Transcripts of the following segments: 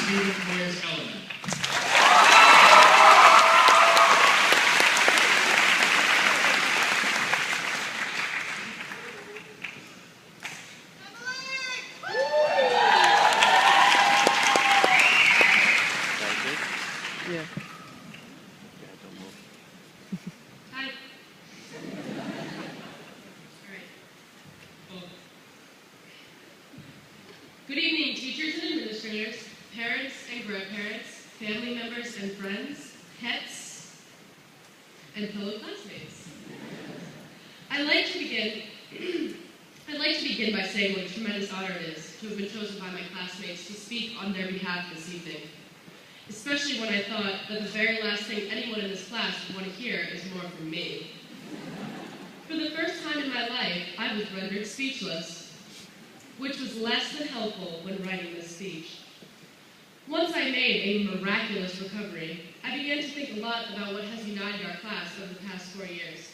student players element. Yeah. Hi. All right. Well, good evening, teachers and administrators, parents and grandparents, family members and friends, pets, and fellow classmates. I'd like to begin by saying what a tremendous honor it is to have been chosen by my classmates to speak on their behalf this evening. Especially when I thought that the very last thing anyone in this class would want to hear is more from me. For the first time in my life, I was rendered speechless, which was less than helpful when writing this speech. Once I made a miraculous recovery, I began to think a lot about what has united our class over the past 4 years.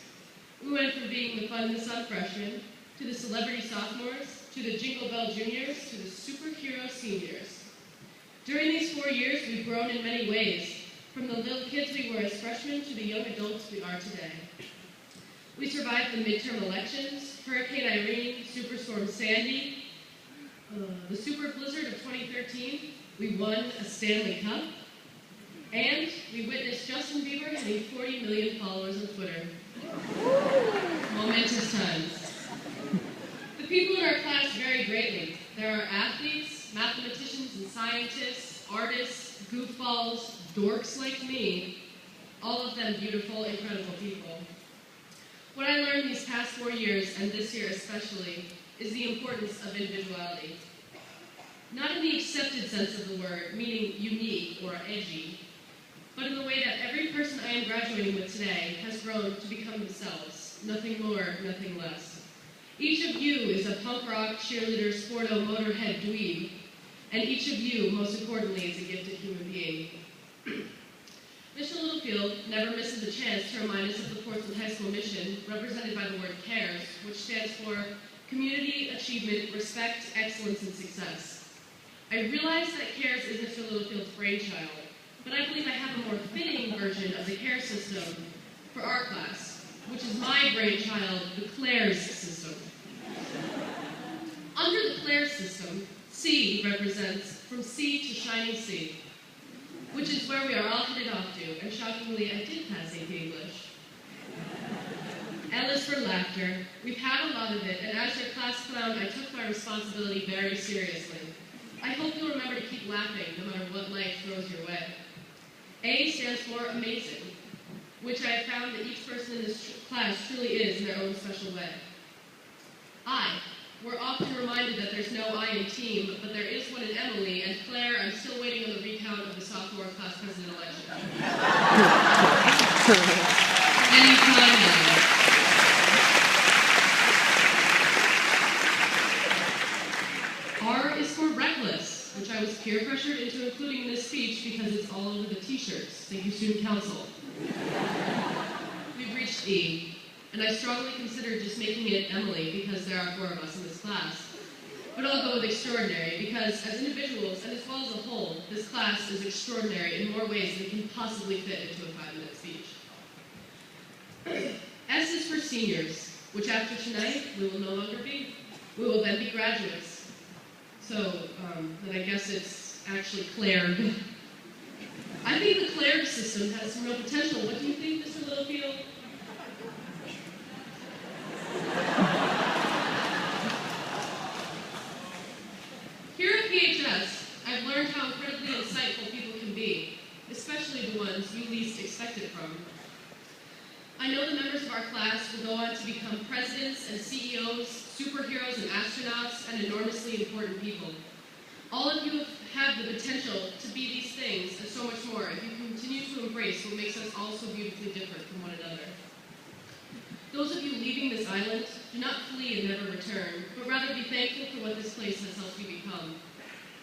We went from being the fun in the sun freshmen, to the celebrity sophomores, to the jingle bell juniors, to the superhero seniors. During these 4 years, we've grown in many ways, from the little kids we were as freshmen to the young adults we are today. We survived the midterm elections, Hurricane Irene, Superstorm Sandy, the super blizzard of 2013, we won a Stanley Cup, and we witnessed Justin Bieber hitting 40 million followers on Twitter. Momentous times. The people in our class vary greatly. There are athletes, mathematicians and scientists, artists, goofballs, dorks like me, all of them beautiful, incredible people. What I learned these past 4 years, and this year especially, is the importance of individuality. Not in the accepted sense of the word, meaning unique or edgy, but in the way that every person I am graduating with today has grown to become themselves, nothing more, nothing less. Each of you is a punk rock, cheerleader, sporto, motorhead dweeb, and each of you, most importantly, is a gifted human being. Mr. Littlefield never misses a chance to remind us of the Portsmouth High School mission, represented by the word CARES, which stands for Community, Achievement, Respect, Excellence, and Success. I realize that CARES is Mr. Littlefield's brainchild, but I believe I have a more fitting version of the CARES system for our class, which is my brainchild, the CLARES system. Under the CLARES system, C represents from sea to shining sea, which is where we are all headed off to, and shockingly, I did pass AP English. L is for laughter. We've had a lot of it, and as your class clown, I took my responsibility very seriously. I hope you'll remember to keep laughing, no matter what life throws your way. A stands for amazing, which I have found that each person in this class truly is in their own special way. I. We're often reminded that there's no I in team, but there is one in Emily, and Claire, I'm still waiting on the recount of the sophomore class president election. Anytime now. R is for reckless, which I was peer pressured into including in this speech because it's all over the t-shirts. Thank you, student council. We've reached E. And I strongly considered just making it Emily because there are 4 of us in this class. But I'll go with extraordinary because as individuals and as well as a whole, this class is extraordinary in more ways than can possibly fit into a 5-minute speech. S is for seniors, which after tonight we will no longer be. We will then be graduates. So then I guess it's actually Claire. I think the Claire system has some real potential. What do you think, Mr. Littlefield? Here at PHS, I've learned how incredibly insightful people can be, especially the ones you least expect it from. I know the members of our class will go on to become presidents and CEOs, superheroes and astronauts, and enormously important people. All of you have the potential to be these things and so much more if you continue to embrace what makes us all so beautifully different from one another. Those of you leaving this island, do not flee and never return, but rather be thankful for what this place has helped you become.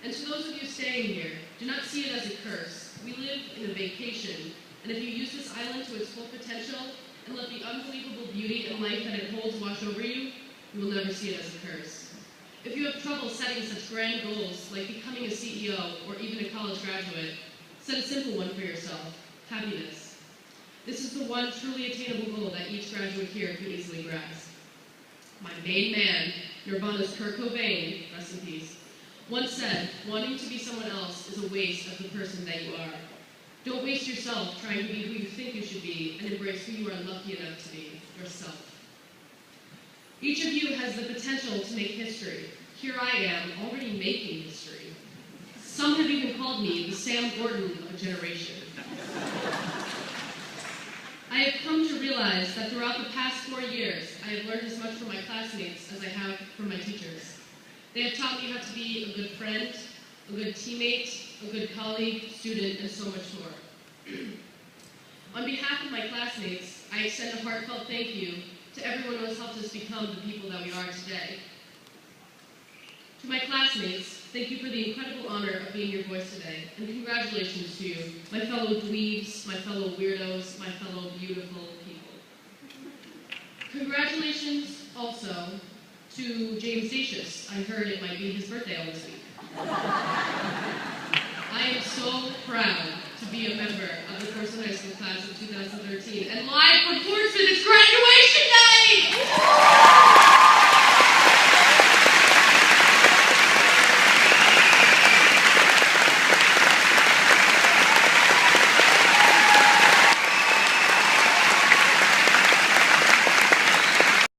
And to those of you staying here, do not see it as a curse. We live in a vacation, and if you use this island to its full potential and let the unbelievable beauty and life that it holds wash over you, you will never see it as a curse. If you have trouble setting such grand goals like becoming a CEO or even a college graduate, set a simple one for yourself: happiness. This is the one truly attainable goal that each graduate here can easily grasp. My main man, Nirvana's Kurt Cobain, rest in peace, once said, wanting to be someone else is a waste of the person that you are. Don't waste yourself trying to be who you think you should be, and embrace who you are lucky enough to be, yourself. Each of you has the potential to make history. Here I am, already making history. Some have even called me the Sam Gordon of a generation. I have come to realize that throughout the past 4 years, I have learned as much from my classmates as I have from my teachers. They have taught me how to be a good friend, a good teammate, a good colleague, student, and so much more. On behalf of my classmates, I extend a heartfelt thank you to everyone who has helped us become the people that we are today. To my classmates, thank you for the incredible honor of being your voice today, and congratulations to you, my fellow dweebs, my fellow weirdos, my fellow beautiful people. Congratulations also to James Dacius. I heard it might be his birthday all this week. I am so proud to be a member of the Portsmouth High School class of 2013, and live from Portsmouth, it's graduation day!